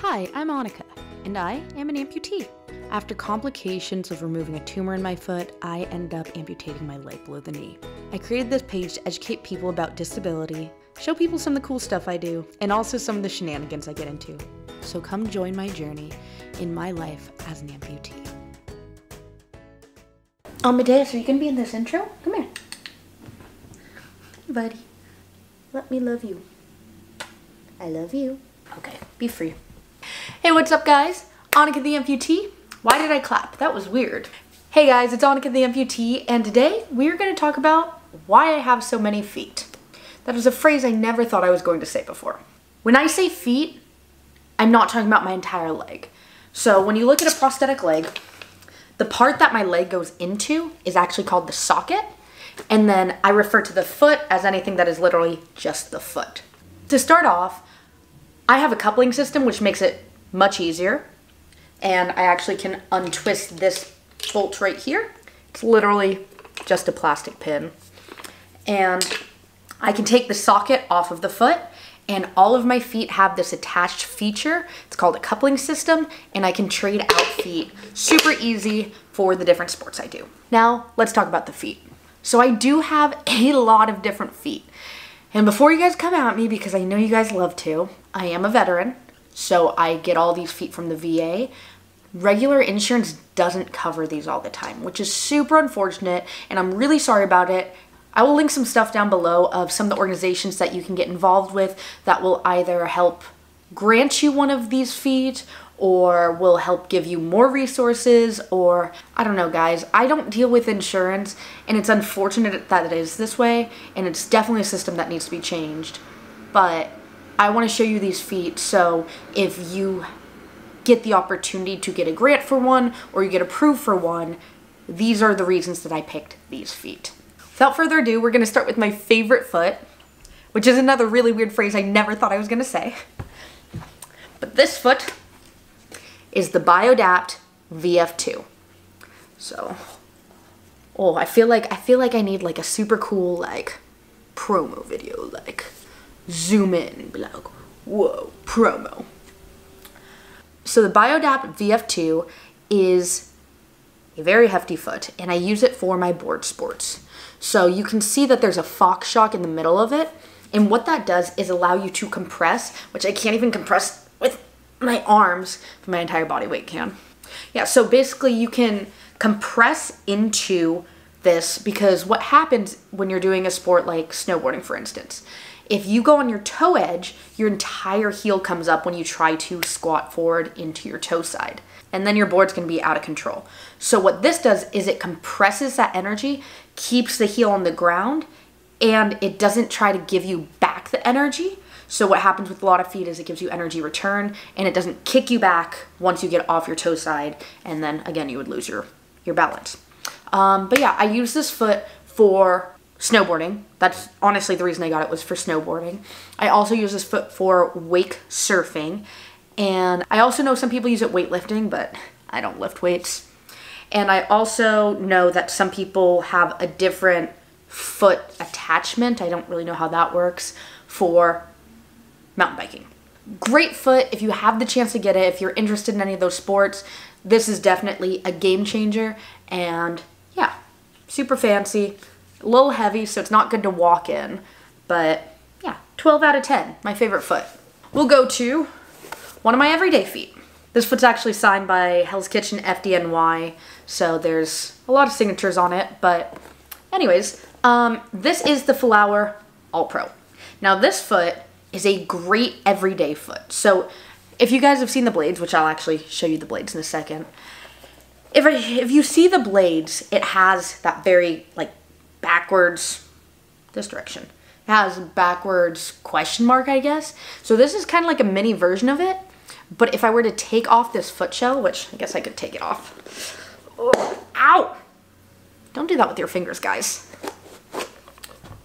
Hi, I'm Annika, and I am an amputee. After complications of removing a tumor in my foot, I ended up amputating my leg below the knee. I created this page to educate people about disability, show people some of the cool stuff I do, and also some of the shenanigans I get into. So come join my journey in my life as an amputee. Amadeus, are you gonna be in this intro? Come here. Buddy, let me love you. I love you. Okay, be free. Hey, what's up guys? Annika the amputee. Why did I clap? That was weird. Hey guys, it's Annika the amputee, and today we're going to talk about why I have so many feet. That is a phrase I never thought I was going to say before. When I say feet, I'm not talking about my entire leg. So when you look at a prosthetic leg, the part that my leg goes into is actually called the socket, and then I refer to the foot as anything that is literally just the foot. To start off, I have a coupling system which makes it much easier, and I actually can untwist this bolt right here. It's literally just a plastic pin, and I can take the socket off of the foot, and all of my feet have this attached feature. It's called a coupling system, and I can trade out feet super easy for the different sports I do. Now let's talk about the feet. So I do have a lot of different feet. And before you guys come at me, because I know you guys love to, I am a veteran, so I get all these feet from the VA. Regular insurance doesn't cover these all the time, which is super unfortunate, and I'm really sorry about it. I will link some stuff down below of some of the organizations that you can get involved with that will either help grant you one of these feet or will help give you more resources, or I don't know guys. I don't deal with insurance, and it's unfortunate that it is this way, and it's definitely a system that needs to be changed. But I want to show you these feet, so if you get the opportunity to get a grant for one or you get approved for one, these are the reasons that I picked these feet. Without further ado, we're going to start with my favorite foot, which is another really weird phrase I never thought I was going to say. But this foot is the Biodapt VF2. So, I feel like I need like a super cool like promo video, like zoom in and be like, whoa, promo. So the Biodapt VF2 is a very hefty foot, and I use it for my board sports. So you can see that there's a Fox shock in the middle of it, and what that does is allow you to compress, which I can't even compress with my arms, but my entire body weight can. Yeah, so basically you can compress into this, because what happens when you're doing a sport like snowboarding, for instance, if you go on your toe edge, your entire heel comes up when you try to squat forward into your toe side, and then your board's gonna be out of control. So what this does is it compresses that energy, keeps the heel on the ground, and it doesn't try to give you back the energy. So what happens with a lot of feet is it gives you energy return, and it doesn't kick you back once you get off your toe side, and then again you would lose your balance. But yeah, I use this foot for snowboarding. That's honestly the reason I got it, was for snowboarding. I also use this foot for wake surfing, and I also know some people use it weightlifting, but I don't lift weights. And I also know that some people have a different foot attachment. I don't really know how that works for mountain biking. Great foot if you have the chance to get it. If you're interested in any of those sports, this is definitely a game changer. And yeah, super fancy, a little heavy, so it's not good to walk in, but yeah, 12 out of 10, my favorite foot. We'll go to one of my everyday feet. This foot's actually signed by Hell's Kitchen FDNY, so there's a lot of signatures on it, but anyways, this is the Flower All Pro. Now this foot is a great everyday foot. So if you guys have seen the blades, which I'll actually show you the blades in a second, if you see the blades, it has that very like backwards, this direction. It has backwards question mark, I guess. So this is kind of like a mini version of it, but if I were to take off this foot shell, which I guess I could take it off. Oh, ow! Don't do that with your fingers, guys.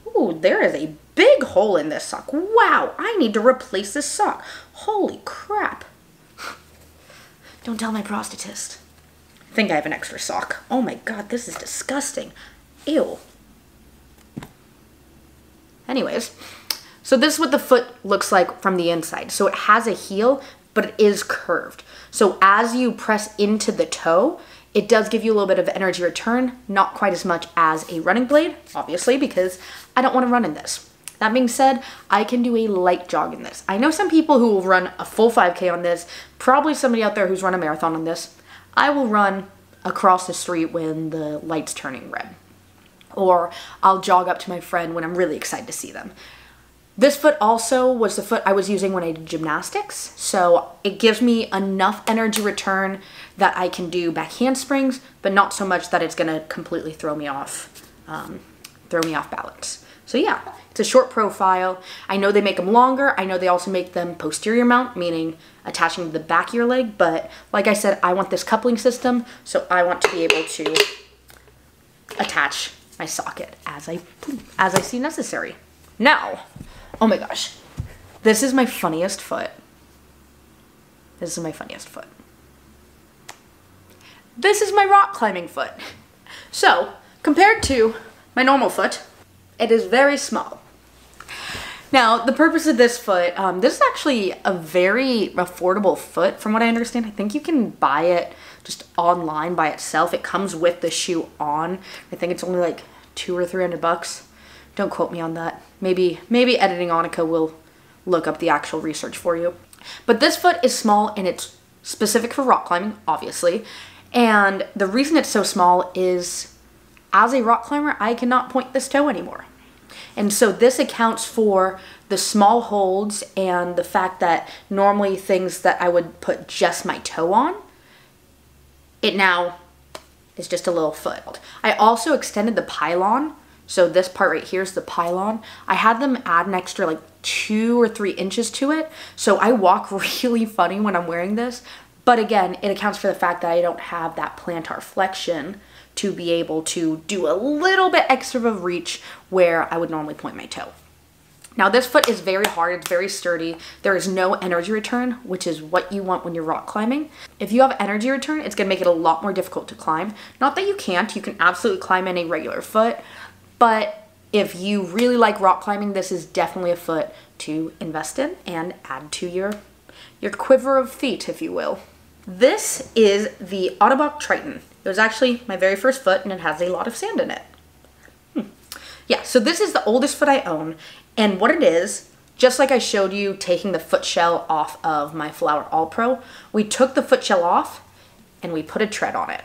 Ooh, there is a big hole in this sock. Wow, I need to replace this sock. Holy crap. Don't tell my prosthetist. I think I have an extra sock. Oh my god, this is disgusting. Ew. Anyways, so this is what the foot looks like from the inside. So it has a heel but it is curved. So as you press into the toe, it does give you a little bit of energy return, not quite as much as a running blade, obviously, because I don't want to run in this. That being said, I can do a light jog in this. I know some people who will run a full 5K on this, probably somebody out there who's run a marathon on this. I will run across the street when the light's turning red. Or I'll jog up to my friend when I'm really excited to see them. This foot also was the foot I was using when I did gymnastics, so it gives me enough energy return that I can do back handsprings, but not so much that it's gonna completely throw me off balance. So yeah, it's a short profile. I know they make them longer. I know they also make them posterior mount, meaning attaching to the back of your leg, but like I said, I want this coupling system, so I want to be able to attach my socket as I see necessary. Now, oh my gosh, this is my funniest foot. This is my funniest foot. This is my rock climbing foot. So, compared to my normal foot, it is very small. Now, the purpose of this foot, this is actually a very affordable foot from what I understand. I think you can buy it just online by itself. It comes with the shoe on. I think it's only like $200 or $300. Don't quote me on that. Maybe editing Annika will look up the actual research for you. But this foot is small and it's specific for rock climbing, obviously. And the reason it's so small is as a rock climber, I cannot point this toe anymore. And so this accounts for the small holds and the fact that normally things that I would put just my toe on, it now is just a little foot. I also extended the pylon. So this part right here is the pylon. I had them add an extra like 2 or 3 inches to it. So I walk really funny when I'm wearing this. But again, it accounts for the fact that I don't have that plantar flexion to be able to do a little bit extra of reach where I would normally point my toe. Now this foot is very hard, it's very sturdy. There is no energy return, which is what you want when you're rock climbing. If you have energy return, it's gonna make it a lot more difficult to climb. Not that you can't, you can absolutely climb in a regular foot, but if you really like rock climbing, this is definitely a foot to invest in and add to your quiver of feet, if you will. This is the Ottobock Triton. It was actually my very first foot and it has a lot of sand in it. Yeah, so this is the oldest foot I own, and what it is, just like I showed you taking the foot shell off of my Flower All Pro, we took the foot shell off and we put a tread on it.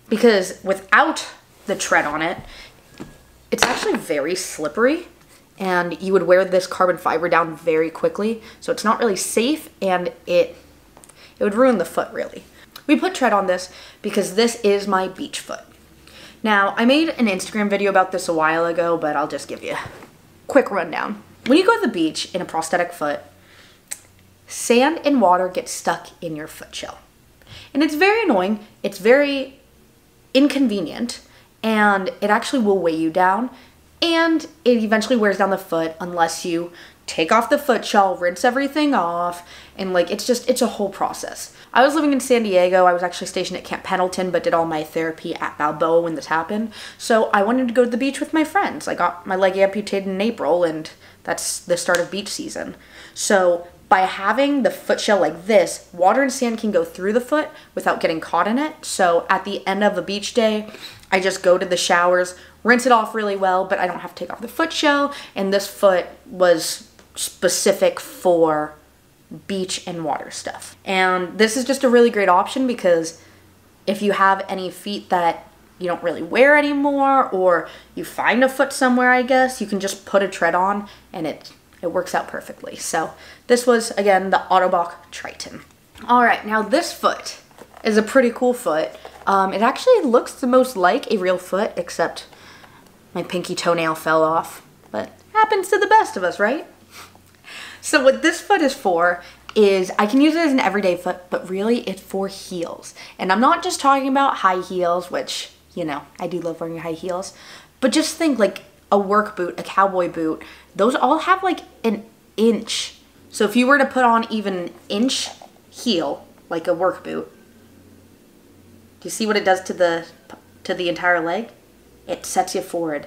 Because without the tread on it, it's actually very slippery and you would wear this carbon fiber down very quickly, so it's not really safe and it would ruin the foot really. We put tread on this because this is my beach foot. Now, I made an Instagram video about this a while ago, but I'll just give you a quick rundown. When you go to the beach in a prosthetic foot, sand and water get stuck in your foot shell. And it's very annoying, it's very inconvenient, and it actually will weigh you down, and it eventually wears down the foot unless you take off the foot shell, rinse everything off, and like it's a whole process. I was living in San Diego. I was actually stationed at Camp Pendleton, but did all my therapy at Balboa when this happened. So I wanted to go to the beach with my friends. I got my leg amputated in April, and that's the start of beach season. So by having the foot shell like this, water and sand can go through the foot without getting caught in it. So at the end of a beach day, I just go to the showers, rinse it off really well, but I don't have to take off the foot shell. And this foot was specific for beach and water stuff. And this is just a really great option because if you have any feet that you don't really wear anymore, or you find a foot somewhere, I guess, you can just put a tread on and it works out perfectly. So this was, again, the Ottobock Triton. All right, now this foot is a pretty cool foot. It actually looks the most like a real foot, except my pinky toenail fell off, but happens to the best of us, right? So what this foot is for is I can use it as an everyday foot, but really it's for heels. And I'm not just talking about high heels, which, you know, I do love wearing high heels, but just think like a work boot, a cowboy boot, those all have like an inch. So if you were to put on even an inch heel, like a work boot, do you see what it does to the entire leg? It sets you forward,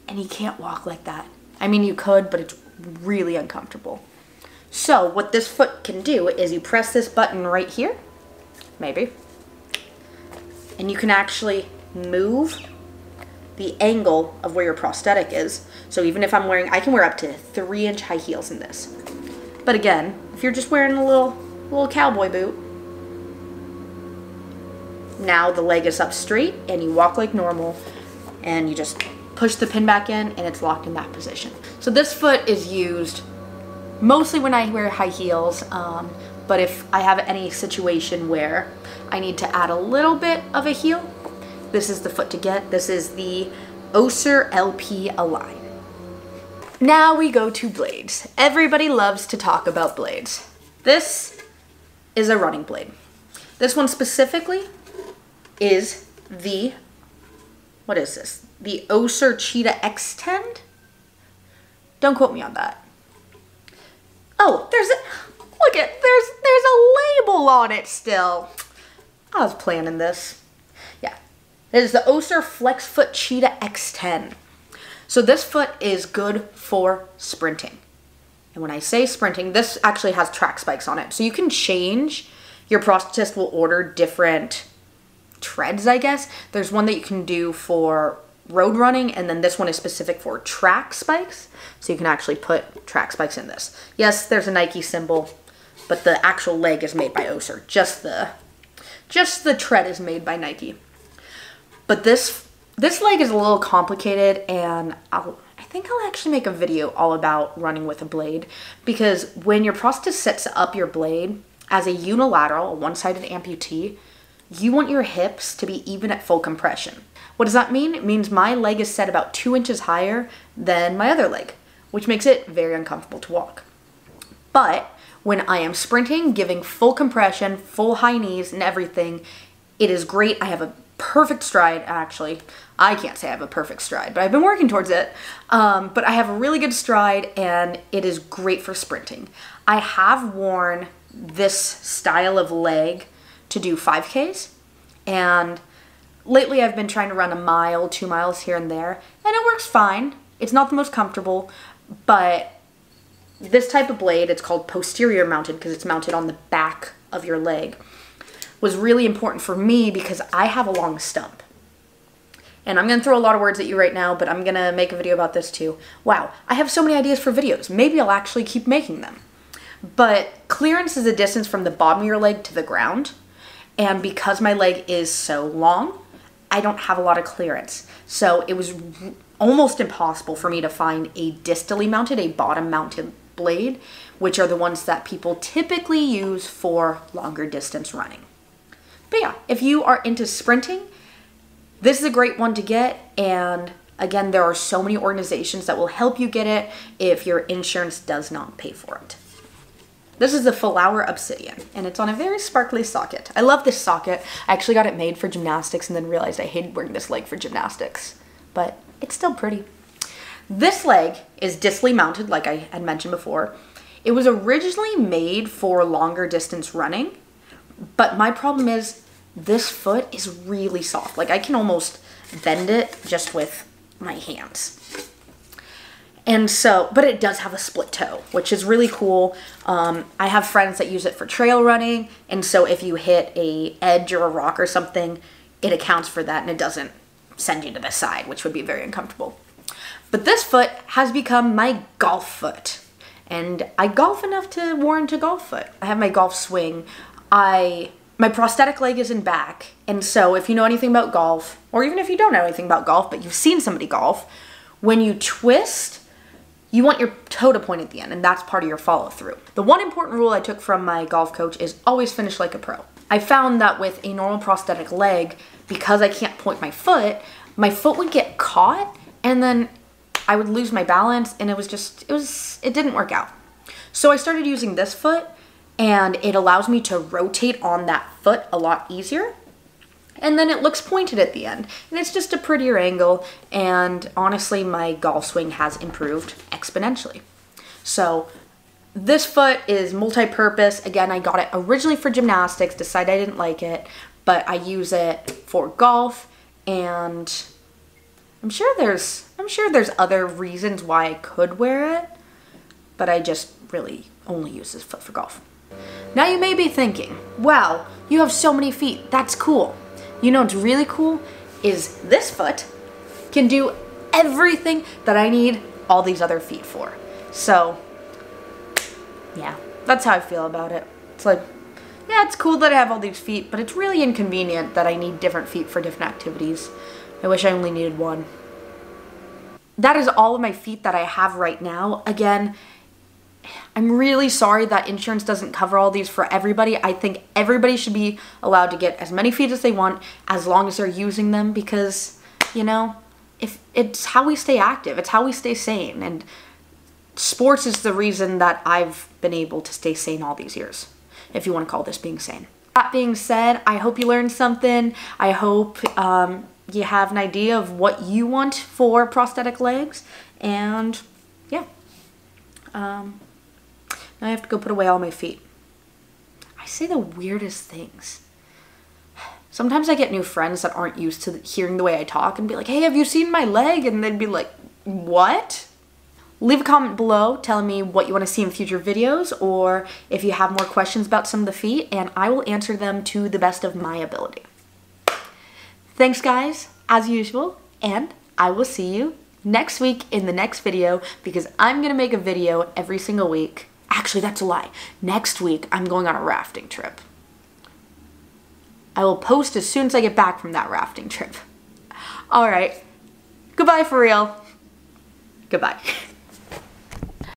and you can't walk like that. I mean, you could, but it's really uncomfortable. So what this foot can do is you press this button right here, maybe, and you can actually move the angle of where your prosthetic is. So even if I'm wearing, I can wear up to 3-inch high heels in this. But again, if you're just wearing a little cowboy boot, now the leg is up straight and you walk like normal and you just push the pin back in and it's locked in that position. So this foot is used mostly when I wear high heels, but if I have any situation where I need to add a little bit of a heel, this is the foot to get. This is the Össur LP Align. Now we go to blades. Everybody loves to talk about blades. This is a running blade. This one specifically is the, what is this? The Össur Cheetah X10? Don't quote me on that. Oh, there's a label on it still. I was planning this. Yeah, it is the Össur Flexfoot Cheetah X10. So this foot is good for sprinting. And when I say sprinting, this actually has track spikes on it. So you can change, your prosthetist will order different treads, I guess. There's one that you can do for road running, and then this one is specific for track spikes. So you can actually put track spikes in this. Yes, there's a Nike symbol, but the actual leg is made by Össur. Just the tread is made by Nike. But this leg is a little complicated, and I think I'll actually make a video all about running with a blade, because when your prosthetist sets up your blade as a unilateral, a one-sided amputee, you want your hips to be even at full compression. What does that mean? It means my leg is set about 2 inches higher than my other leg, which makes it very uncomfortable to walk. But when I am sprinting, giving full compression, full high knees and everything, it is great. I have a perfect stride, actually. I can't say I have a perfect stride, but I've been working towards it. But I have a really good stride, and it is great for sprinting. I have worn this style of leg to do 5Ks, and lately I've been trying to run a mile, 2 miles here and there, and it works fine. It's not the most comfortable, but this type of blade, it's called posterior mounted because it's mounted on the back of your leg, was really important for me because I have a long stump. And I'm gonna throw a lot of words at you right now, but I'm gonna make a video about this too. Wow, I have so many ideas for videos. Maybe I'll actually keep making them. But clearance is the distance from the bottom of your leg to the ground. And because my leg is so long, I don't have a lot of clearance. So it was almost impossible for me to find a distally mounted, a bottom mounted blade, which are the ones that people typically use for longer distance running. But yeah, if you are into sprinting, this is a great one to get. And again, there are so many organizations that will help you get it if your insurance does not pay for it. This is the Flower Obsidian, and it's on a very sparkly socket. I love this socket. I actually got it made for gymnastics and then realized I hated wearing this leg for gymnastics, but it's still pretty. This leg is distally mounted, like I had mentioned before. It was originally made for longer distance running, but my problem is this foot is really soft. Like I can almost bend it just with my hands. And so, but it does have a split toe, which is really cool. I have friends that use it for trail running. And so if you hit a edge or a rock or something, it accounts for that and it doesn't send you to the side, which would be very uncomfortable. But this foot has become my golf foot. And I golf enough to warrant a golf foot. I have my golf swing. My prosthetic leg is in back. And so if you know anything about golf, or even if you don't know anything about golf, but you've seen somebody golf, when you twist, you want your toe to point at the end, and that's part of your follow through. The one important rule I took from my golf coach is always finish like a pro. I found that with a normal prosthetic leg, because I can't point my foot would get caught, and then I would lose my balance, and it didn't work out. So I started using this foot, and it allows me to rotate on that foot a lot easier. And then it looks pointed at the end, and it's just a prettier angle, and honestly my golf swing has improved exponentially. So this foot is multi-purpose. Again, I got it originally for gymnastics, decided I didn't like it, but I use it for golf, and I'm sure there's other reasons why I could wear it, but I just really only use his foot for golf. Now you may be thinking, wow, you have so many feet, that's cool. You know what's really cool is this foot can do everything that I need all these other feet for. So, yeah, that's how I feel about it. It's like, yeah, it's cool that I have all these feet, but it's really inconvenient that I need different feet for different activities. I wish I only needed one. That is all of my feet that I have right now. Again, I'm really sorry that insurance doesn't cover all these for everybody. I think everybody should be allowed to get as many feet as they want as long as they're using them because, you know, if it's how we stay active, it's how we stay sane, and sports is the reason that I've been able to stay sane all these years, if you want to call this being sane. That being said, I hope you learned something. I hope you have an idea of what you want for prosthetic legs, and yeah. Now I have to go put away all my feet. I say the weirdest things. Sometimes I get new friends that aren't used to hearing the way I talk and be like, hey, have you seen my leg? And they'd be like, what? Leave a comment below telling me what you want to see in future videos, or if you have more questions about some of the feet, and I will answer them to the best of my ability. Thanks guys, as usual, and I will see you next week in the next video, because I'm going to make a video every single week. Actually, that's a lie. Next week, I'm going on a rafting trip. I will post as soon as I get back from that rafting trip. All right. Goodbye for real. Goodbye.